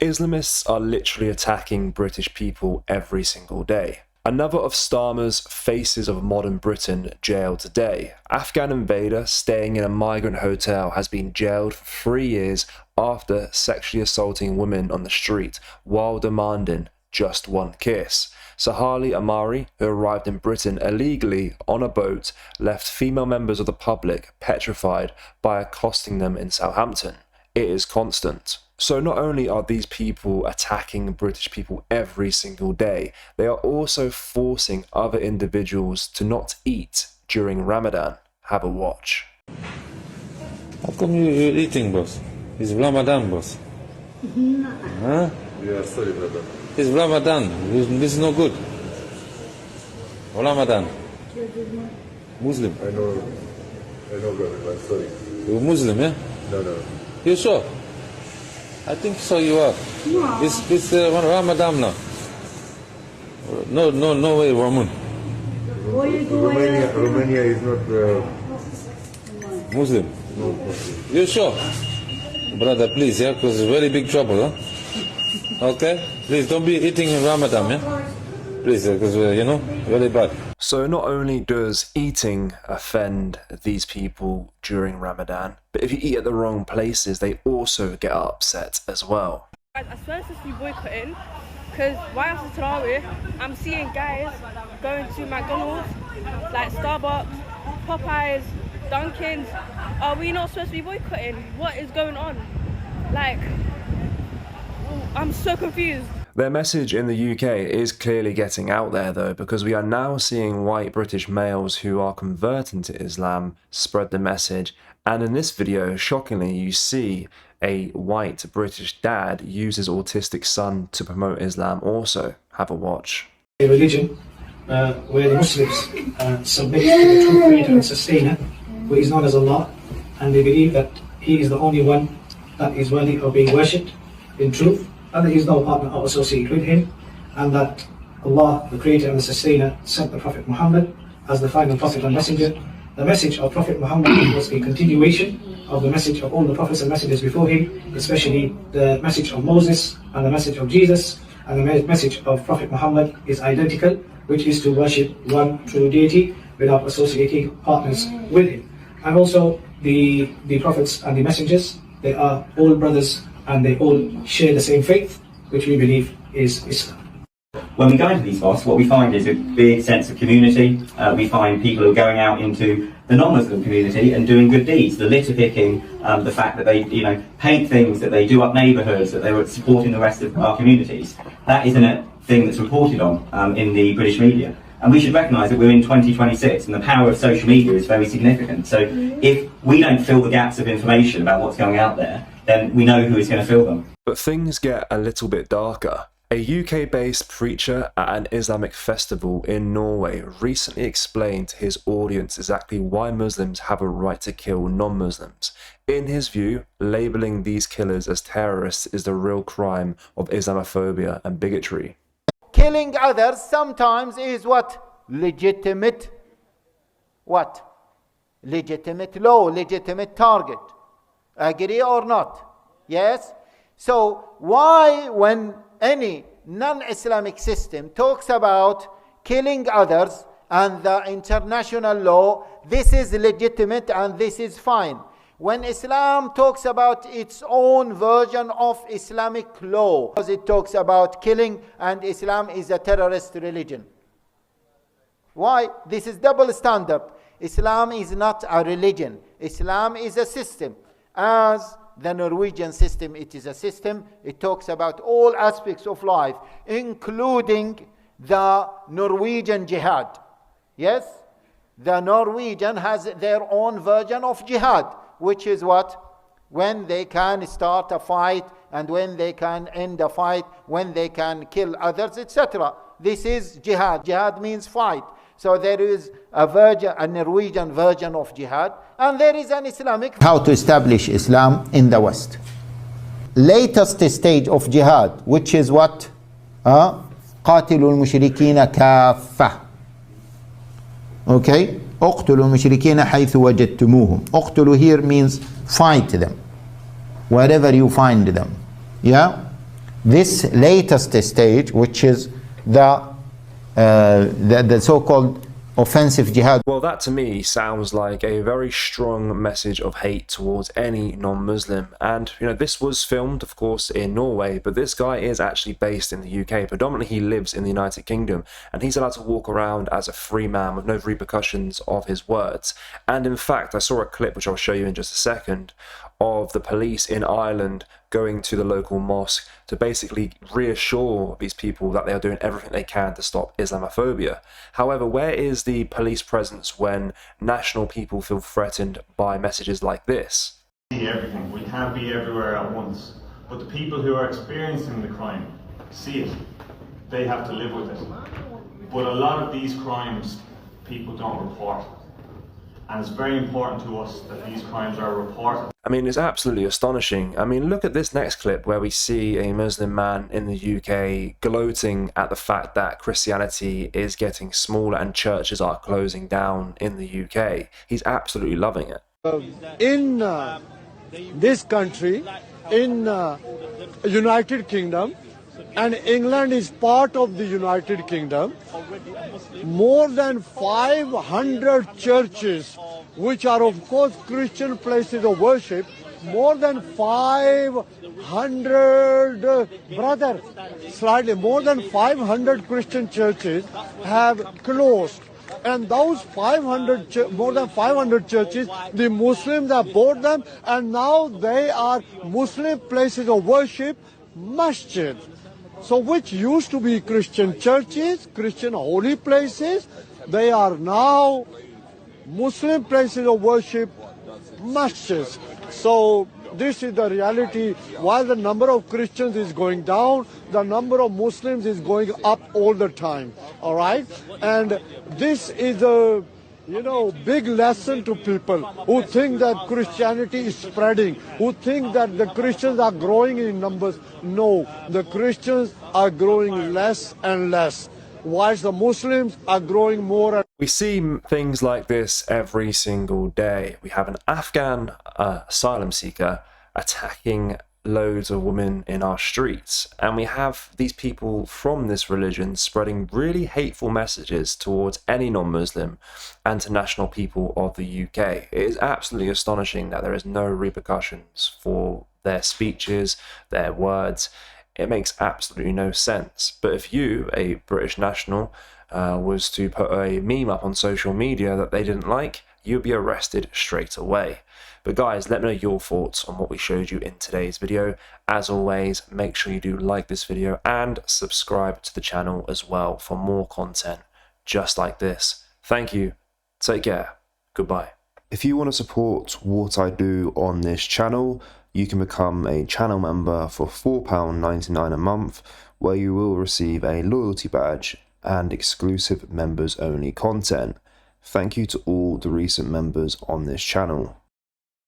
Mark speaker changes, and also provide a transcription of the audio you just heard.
Speaker 1: Islamists are literally attacking British people every single day. Another of Starmer's faces of modern Britain jailed today. Afghan invader staying in a migrant hotel has been jailed for 3 years after sexually assaulting women on the street while demanding just one kiss. Sahali Amari, who arrived in Britain illegally on a boat, left female members of the public petrified by accosting them in Southampton. It is constant. So not only are these people attacking British people every single day, they are also forcing other individuals to not eat during Ramadan. Have a watch.
Speaker 2: How come you're eating, boss? It's Ramadan, boss. Huh?
Speaker 3: Yeah, sorry, brother.
Speaker 2: It's Ramadan. This is no good. Ramadan. Muslim.
Speaker 3: I know, brother, I'm sorry.
Speaker 2: You're Muslim, yeah?
Speaker 3: No.
Speaker 2: You sure? I think so you are.
Speaker 4: No.
Speaker 2: It's Ramadan now. No way, Ramun.
Speaker 3: Romania is not
Speaker 2: Muslim.
Speaker 3: no Muslim.
Speaker 2: You sure? Brother, please, yeah, because it's very big trouble, huh? Okay? Please, don't be eating in Ramadan, yeah? Please, because, very bad.
Speaker 1: So not only does eating offend these people during Ramadan, but if you eat at the wrong places, they also get upset as well.
Speaker 4: I swear it's just be boycotting, because right after Tarawih, I'm seeing guys going to McDonald's, like Starbucks, Popeyes, Dunkin's. Are we not supposed to be boycotting? What is going on? Like, I'm so confused.
Speaker 1: Their message in the UK is clearly getting out there though, because we are now seeing white British males who are converting to Islam spread the message. And in this video, shockingly, you see a white British dad use his autistic son to promote Islam also. Have a watch.
Speaker 5: A religion where the Muslims submit to the true creator and sustainer, who is known as Allah, and they believe that He is the only one that is worthy of being worshipped in truth, and there is no partner or associate with Him, and that Allah, the creator and the sustainer, sent the Prophet Muhammad as the final prophet and messenger. The message of Prophet Muhammad was a continuation of the message of all the prophets and messengers before him, especially the message of Moses and the message of Jesus, and the message of Prophet Muhammad is identical, which is to worship one true deity without associating partners with him. And also the prophets and the messengers, they are all brothers and they all share the same faith, which we believe is Islam.
Speaker 6: When we go into these mosques, what we find is a big sense of community. We find people who are going out into the non-Muslim community and doing good deeds. The litter picking, the fact that they, paint things, that they do up neighbourhoods, that they were supporting the rest of our communities. That isn't a thing that's reported on in the British media. And we should recognise that we're in 2026 and the power of social media is very significant. So if we don't fill the gaps of information about what's going out there, then we know who is going to fill them.
Speaker 1: But things get a little bit darker. A UK-based preacher at an Islamic festival in Norway recently explained to his audience exactly why Muslims have a right to kill non-Muslims. In his view, labelling these killers as terrorists is the real crime of Islamophobia and bigotry.
Speaker 7: Killing others sometimes is what? Legitimate. What? Legitimate law, legitimate target. Agree or not? Yes? So why when any non-Islamic system talks about killing others and the international law, this is legitimate and this is fine. When Islam talks about its own version of Islamic law, because it talks about killing and Islam is a terrorist religion. Why? This is double standard. Islam is not a religion. Islam is a system. As the Norwegian system, it is a system. It talks about all aspects of life, including the Norwegian jihad. Yes? The Norwegian has their own version of jihad, which is what? When they can start a fight and when they can end a fight, when they can kill others, etc. This is jihad. Jihad means fight. So there is a Norwegian version of jihad, and there is an Islamic. How to establish Islam in the West. Latest stage of jihad, which is what? قاتلوا المشركين كافة. Okay? اقتلوا المشركين حيث وجدتموهم. اقتلوا here means fight them wherever you find them. Yeah? this latest stage, which is the so-called offensive jihad.
Speaker 1: Well, that to me sounds like a very strong message of hate towards any non-Muslim. And, you know, this was filmed, of course, in Norway, but this guy is actually based in the UK. Predominantly, he lives in the United Kingdom, and he's allowed to walk around as a free man with no repercussions of his words. And in fact, I saw a clip, which I'll show you in just a second, of the police in Ireland going to the local mosque to basically reassure these people that they are doing everything they can to stop Islamophobia. However, where is the police presence when national people feel threatened by messages like this?
Speaker 8: See everything. We can't be everywhere at once. But the people who are experiencing the crime see it. They have to live with it. But a lot of these crimes people don't report. And it's very important to us that these crimes are reported.
Speaker 1: I mean, it's absolutely astonishing. I mean, look at this next clip where we see a Muslim man in the UK gloating at the fact that Christianity is getting smaller and churches are closing down in the UK. He's absolutely loving it.
Speaker 9: In this country, in United Kingdom, and England is part of the United Kingdom, more than 500 churches, which are of course Christian places of worship, more than 500, more than 500 Christian churches have closed. And those more than 500 churches, the Muslims have bought them, and now they are Muslim places of worship, masjid. So which used to be Christian churches, Christian holy places, they are now Muslim places of worship, masjids. So this is the reality. While the number of Christians is going down, the number of Muslims is going up all the time. All right? And this is a big lesson to people who think that Christianity is spreading, who think that the Christians are growing in numbers. No, the Christians are growing less and less, whilst the Muslims are growing more.
Speaker 1: We see things like this every single day. We have an Afghan asylum seeker attacking loads of women in our streets, and we have these people from this religion spreading really hateful messages towards any non-Muslim and to national people of the UK. It is absolutely astonishing that there is no repercussions for their speeches, their words. It makes absolutely no sense. But if you, a British national, was to put a meme up on social media that they didn't like, you'd be arrested straight away. But guys, let me know your thoughts on what we showed you in today's video. As always, make sure you do like this video and subscribe to the channel as well for more content just like this. Thank you. Take care. Goodbye. If you want to support what I do on this channel, you can become a channel member for £4.99 a month, where you will receive a loyalty badge and exclusive members only content. Thank you to all the recent members on this channel.